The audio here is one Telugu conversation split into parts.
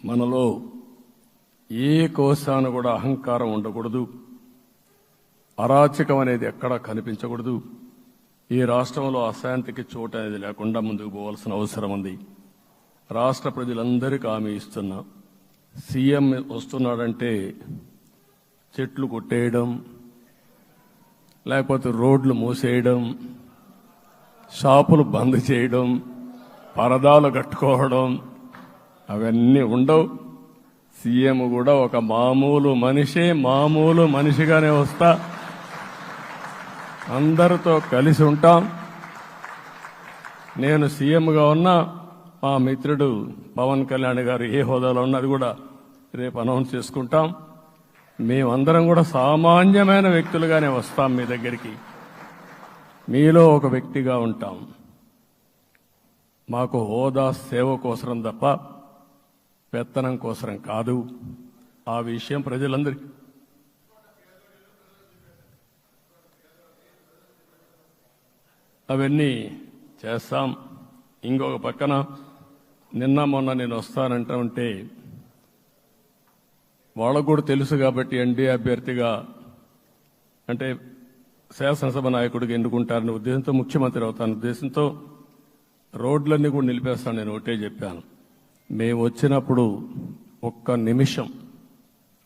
మనలో ఏ కోశాన కూడా అహంకారం ఉండకూడదు, అరాచకం అనేది ఎక్కడా కనిపించకూడదు. ఈ రాష్ట్రంలో అశాంతికి చోటు అనేది లేకుండా ముందుకు పోవాల్సిన అవసరం ఉంది. రాష్ట్ర ప్రజలందరికీ హామీ ఇస్తున్నా, సీఎం వస్తున్నాడంటే చెట్లు కొట్టేయడం, లేకపోతే రోడ్లు మూసేయడం, షాపులు బంద్ చేయడం, పరదాలు కట్టుకోవడం అవన్నీ ఉండవు. సీఎం కూడా ఒక మామూలు మనిషిగానే వస్తా, అందరితో కలిసి ఉంటాం. నేను సీఎంగా ఉన్నా మా మిత్రుడు పవన్ కళ్యాణ్ గారు ఏ హోదాలో ఉన్నది కూడా రేపు అనౌన్స్ చేసుకుంటాం. మేమందరం కూడా సామాన్యమైన వ్యక్తులుగానే వస్తాం మీ దగ్గరికి, మీలో ఒక వ్యక్తిగా ఉంటాం. మాకు హోదా సేవ కోసరం తప్ప పెత్తనం కోసరం కాదు. ఆ విషయం ప్రజలందరికీ అవన్నీ చేస్తాం. ఇంకొక పక్కన నిన్న మొన్న నేను వస్తానంటా ఉంటే వాళ్ళకు కూడా తెలుసు కాబట్టి ఎన్డీఏ అభ్యర్థిగా అంటే శాసనసభ నాయకుడిగా ఎన్నుకుంటారనే ఉద్దేశంతో, ముఖ్యమంత్రి అవుతాను ఉద్దేశంతో రోడ్లన్నీ కూడా నిలిపేస్తాను. నేను ఒకటే చెప్పాను, మేము వచ్చినప్పుడు ఒక్క నిమిషం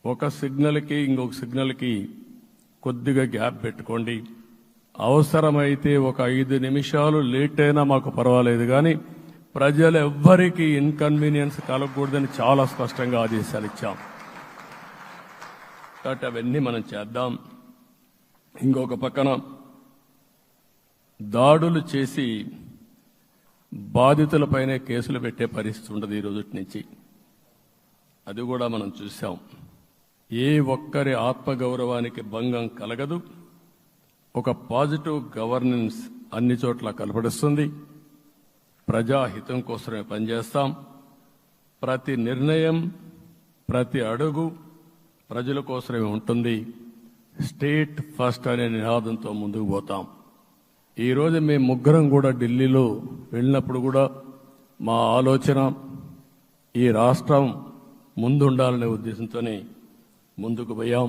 ఒక సిగ్నల్కి ఇంకొక సిగ్నల్కి కొద్దిగా గ్యాప్ పెట్టుకోండి, అవసరమైతే ఒక 5 నిమిషాలు లేట్ అయినా మాకు పర్వాలేదు, కానీ ప్రజలు ఎవ్వరికీ ఇన్కన్వీనియన్స్ కలగకూడదని చాలా స్పష్టంగా ఆదేశాలు ఇచ్చాం. కాబట్టి అవన్నీ మనం చేద్దాం. ఇంకొక పక్కన దాడులు చేసి బాధితులపైనే కేసులు పెట్టే పరిస్థితి ఉండదు ఈ రోజు నుంచి. అది కూడా మనం చూసాం. ఏ ఒక్కరి ఆత్మగౌరవానికి భంగం కలగదు. ఒక పాజిటివ్ గవర్నెన్స్ అన్ని చోట్ల కనపడుస్తుంది. ప్రజాహితం కోసమే పనిచేస్తాం. ప్రతి నిర్ణయం, ప్రతి అడుగు ప్రజల కోసమే ఉంటుంది. స్టేట్ ఫస్ట్ అనే నినాదంతో ముందుకు పోతాం. ఈరోజు మేము ముగ్గురం కూడా ఢిల్లీలో వెళ్ళినప్పుడు కూడా మా ఆలోచన ఈ రాష్ట్రం ముందుండాలనే ఉద్దేశంతోనే ముందుకు పోయాం.